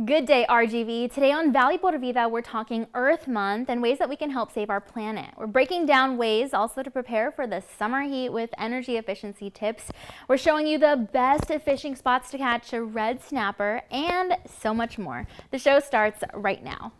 Good day, RGV. Today on Valuable to Vida, we're talking Earth Month and ways that we can help save our planet. We're breaking down ways also to prepare for the summer heat with energy efficiency tips. We're showing you the best fishing spots to catch a red snapper and so much more. The show starts right now.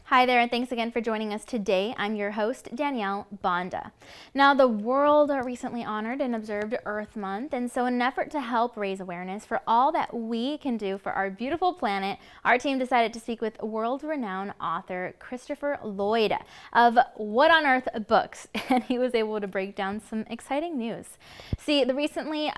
Hi there, and thanks again for joining us today. I'm your host, Danielle Banda. Now, the world recently honored and observed Earth Month, and so in an effort to help raise awareness for all that we can do for our beautiful planet, our team decided to speak with world-renowned author Christopher Lloyd of What on Earth books, and he was able to break down some exciting news. See, he recently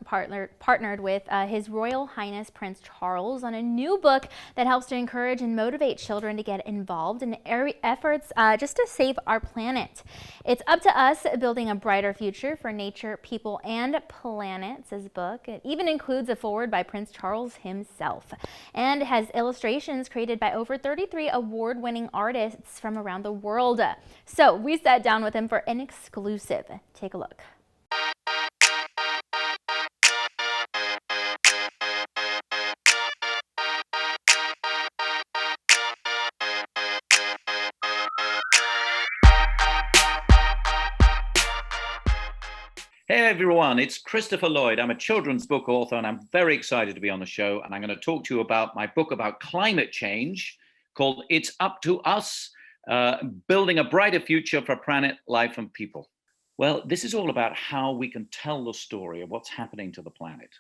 partnered with His Royal Highness Prince Charles on a new book that helps to encourage and motivate children to get involved in efforts just to save our planet. It's up to us building a brighter future for nature, people, and planet, says the book. It even includes a foreword by Prince Charles himself and has illustrations created by over 33 award-winning artists from around the world. So we sat down with him for an exclusive. Take a look. Hey everyone, it's Christopher Lloyd. I'm a children's book author and I'm very excited to be on the show. And I'm going to talk to you about my book about climate change called It's Up to Us, Building a Brighter Future for Planet, Life and People. Well, this is all about how we can tell the story of what's happening to the planet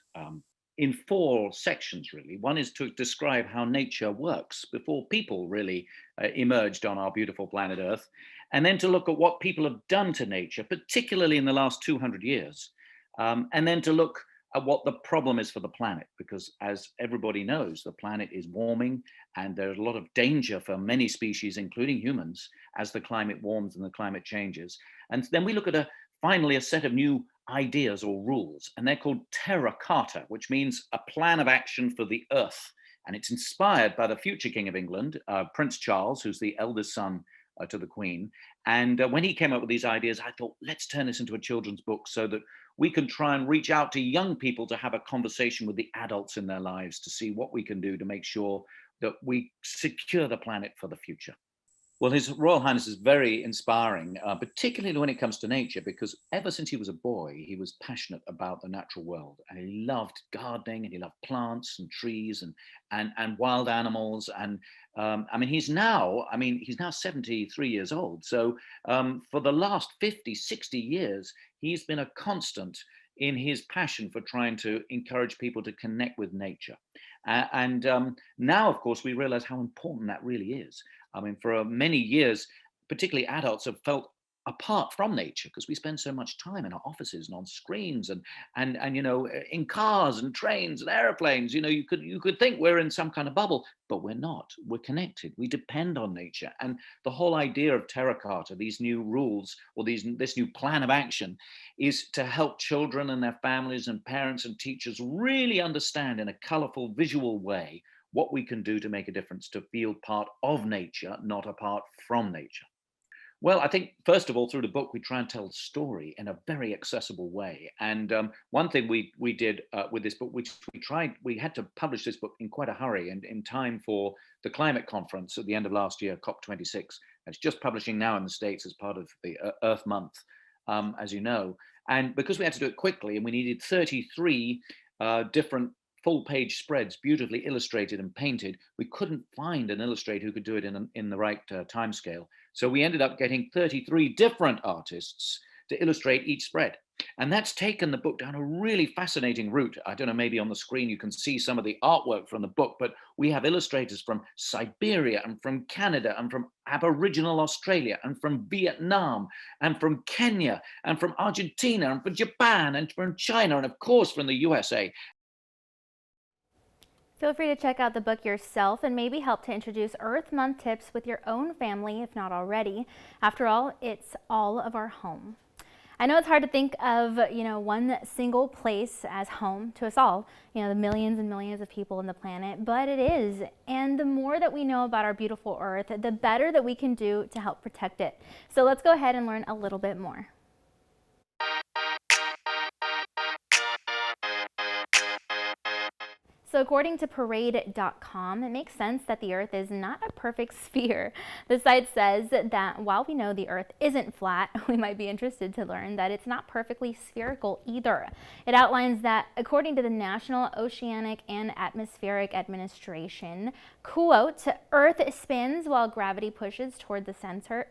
in 4 sections, really. One is to describe how nature works before people really emerged on our beautiful planet Earth. And then to look at what people have done to nature, particularly in the last 200 years. And then to look at what the problem is for the planet, because as everybody knows, the planet is warming and there's a lot of danger for many species, including humans, as the climate warms and the climate changes. And then we look at finally a set of new ideas or rules, and they're called Terra Carta, which means a plan of action for the Earth. And it's inspired by the future King of England, Prince Charles, who's the eldest son to the Queen. And when he came up with these ideas, I thought, let's turn this into a children's book so that we can try and reach out to young people to have a conversation with the adults in their lives to see what we can do to make sure that we secure the planet for the future. Well, His Royal Highness is very inspiring, particularly when it comes to nature, because ever since he was a boy, he was passionate about the natural world, and he loved gardening, and he loved plants and trees and wild animals. And he's now 73 years old. So for the last 50, 60 years, he's been a constant in his passion for trying to encourage people to connect with nature. Now, of course, we realize how important that really is. For many years, particularly adults have felt apart from nature because we spend so much time in our offices and on screens and in cars and trains and airplanes. You could think we're in some kind of bubble, but we're not. We're connected. We depend on nature. And the whole idea of Terra Carta, these new rules or this new plan of action, is to help children and their families and parents and teachers really understand in a colorful, visual way what we can do to make a difference, to feel part of nature, not apart from nature. Well, I think, first of all, through the book, we try and tell the story in a very accessible way. And one thing we did with this book, which we had to publish this book in quite a hurry and in time for the climate conference at the end of last year, COP26. It's just publishing now in the States as part of the Earth Month, as you know. And because we had to do it quickly and we needed 33 different full-page spreads, beautifully illustrated and painted, we couldn't find an illustrator who could do it in the right time scale. So we ended up getting 33 different artists to illustrate each spread. And that's taken the book down a really fascinating route. I don't know, maybe on the screen you can see some of the artwork from the book, but we have illustrators from Siberia and from Canada and from Aboriginal Australia and from Vietnam and from Kenya and from Argentina and from Japan and from China and of course from the USA. Feel free to check out the book yourself and maybe help to introduce Earth Month tips with your own family if not already. After all, it's all of our home. I know it's hard to think of, one single place as home to us all, the millions and millions of people on the planet, but it is. And the more that we know about our beautiful Earth, the better that we can do to help protect it. So let's go ahead and learn a little bit more. So according to parade.com, it makes sense that the Earth is not a perfect sphere. The site says that while we know the Earth isn't flat, we might be interested to learn that it's not perfectly spherical either. It outlines that according to the National Oceanic and Atmospheric Administration, quote, Earth spins while gravity pushes towards the center,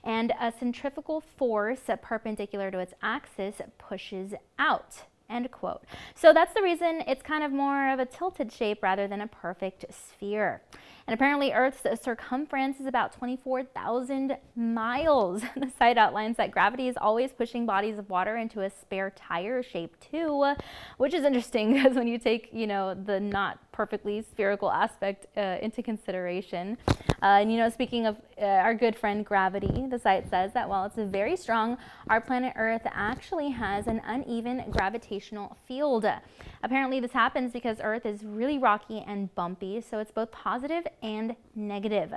and a centrifugal force perpendicular to its axis pushes out. End quote. So that's the reason it's kind of more of a tilted shape rather than a perfect sphere. And apparently Earth's circumference is about 24,000 miles. The site outlines that gravity is always pushing bodies of water into a spare tire shape too, which is interesting because when you take, the not perfectly spherical aspect into consideration. And speaking of our good friend gravity, the site says that while it's very strong, our planet Earth actually has an uneven gravitational field. Apparently this happens because Earth is really rocky and bumpy, so it's both positive and negative.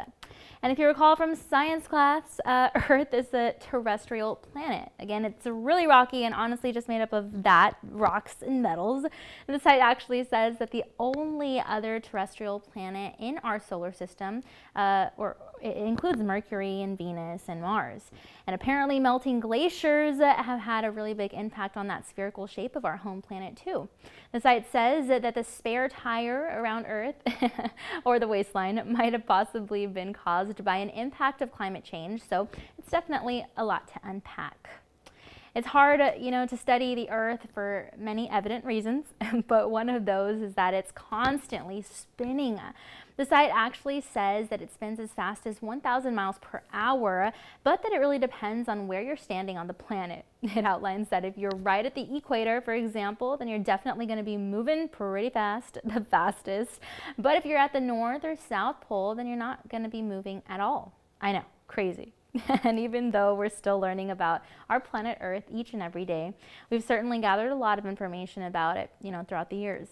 And if you recall from science class, Earth is a terrestrial planet. Again, it's really rocky and honestly just made up of that, rocks and metals. And the site actually says that the only other terrestrial planet in our solar system, or it includes Mercury and Venus and Mars. And apparently melting glaciers have had a really big impact on that spherical shape of our home planet too. The site says that the spare tire around Earth, or the waistline, might have possibly been caused by an impact of climate change, so it's definitely a lot to unpack. It's hard, to study the Earth for many evident reasons, but one of those is that it's constantly spinning. The site actually says that it spins as fast as 1,000 miles per hour, but that it really depends on where you're standing on the planet. It outlines that if you're right at the equator, for example, then you're definitely going to be moving pretty fast, the fastest. But if you're at the North or South Pole, then you're not going to be moving at all. I know, crazy. And even though we're still learning about our planet Earth each and every day, we've certainly gathered a lot of information about it, throughout the years.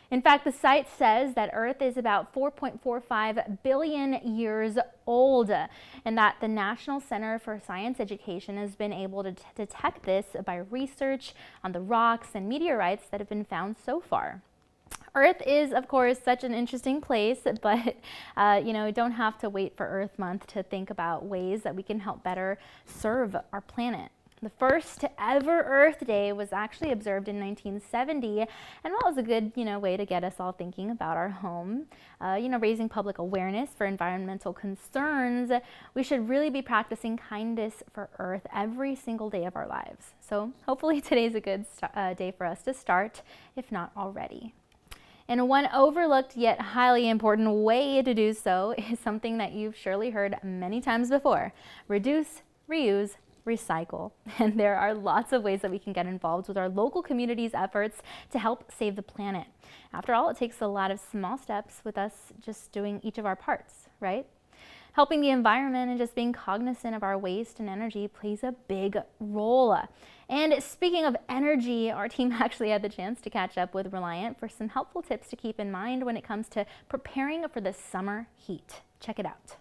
In fact, the site says that Earth is about 4.45 billion years old, and that the National Center for Science Education has been able to detect this by research on the rocks and meteorites that have been found so far. Earth is, of course, such an interesting place, but we don't have to wait for Earth Month to think about ways that we can help better serve our planet. The first ever Earth Day was actually observed in 1970, and while it was a good, way to get us all thinking about our home, raising public awareness for environmental concerns, we should really be practicing kindness for Earth every single day of our lives. So hopefully today's a good day for us to start, if not already. And one overlooked yet highly important way to do so is something that you've surely heard many times before: reduce, reuse, recycle. And there are lots of ways that we can get involved with our local community's efforts to help save the planet. After all, it takes a lot of small steps with us just doing each of our parts, right? Helping the environment and just being cognizant of our waste and energy plays a big role. And speaking of energy, our team actually had the chance to catch up with Reliant for some helpful tips to keep in mind when it comes to preparing for the summer heat. Check it out.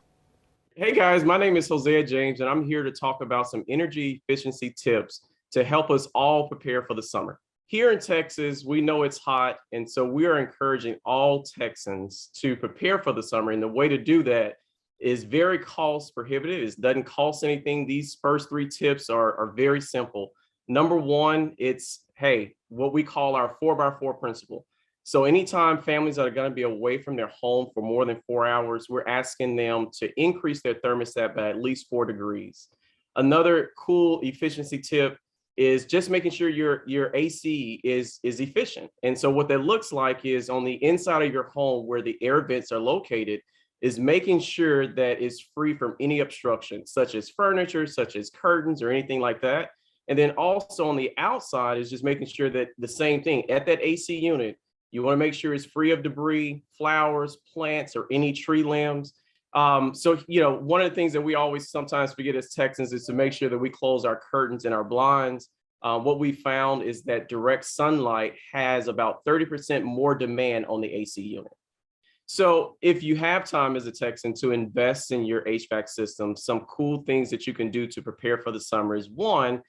Hey guys, my name is Hosea James, and I'm here to talk about some energy efficiency tips to help us all prepare for the summer. Here in Texas, we know it's hot, and so we are encouraging all Texans to prepare for the summer. And the way to do that is very cost prohibitive. It doesn't cost anything. These first three tips are very simple. Number one, it's, what we call our 4x4 principle. So anytime families are going to be away from their home for more than 4 hours, we're asking them to increase their thermostat by at least 4 degrees. Another cool efficiency tip is just making sure your AC is efficient. And so what that looks like is on the inside of your home where the air vents are located, is making sure that it's free from any obstruction, such as furniture, such as curtains or anything like that. And then also on the outside is just making sure that the same thing at that AC unit, you want to make sure it's free of debris, flowers, plants, or any tree limbs. So, one of the things that we always sometimes forget as Texans is to make sure that we close our curtains and our blinds. What we found is that direct sunlight has about 30% more demand on the AC unit. So if you have time as a Texan to invest in your HVAC system, some cool things that you can do to prepare for the summer is one,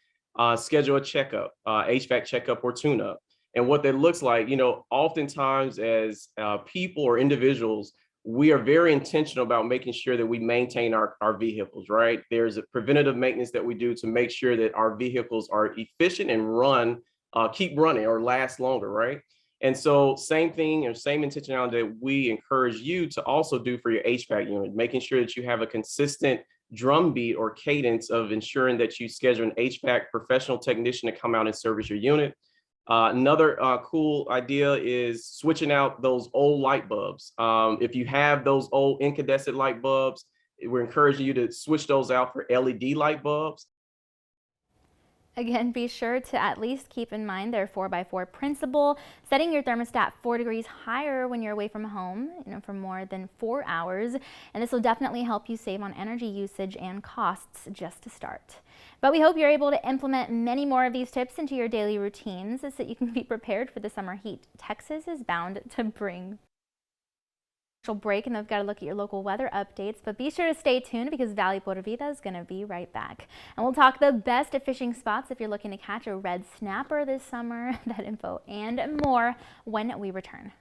schedule a checkup, HVAC checkup or tune-up. And what that looks like, oftentimes as people or individuals, we are very intentional about making sure that we maintain our vehicles, right? There's a preventative maintenance that we do to make sure that our vehicles are efficient and keep running or last longer, right? And so same thing or same intentionality that we encourage you to also do for your HVAC unit, making sure that you have a consistent drumbeat or cadence of ensuring that you schedule an HVAC professional technician to come out and service your unit. Another cool idea is switching out those old light bulbs. If you have those old incandescent light bulbs, we're encouraging you to switch those out for LED light bulbs. Again, be sure to at least keep in mind their 4x4 principle, setting your thermostat 4 degrees higher when you're away from home, for more than 4 hours. And this will definitely help you save on energy usage and costs just to start. But we hope you're able to implement many more of these tips into your daily routines so that you can be prepared for the summer heat Texas is bound to bring. Break, and I've got to look at your local weather updates, but be sure to stay tuned because Valley Puerto Vida is going to be right back. And we'll talk the best fishing spots if you're looking to catch a red snapper this summer, that info and more when we return.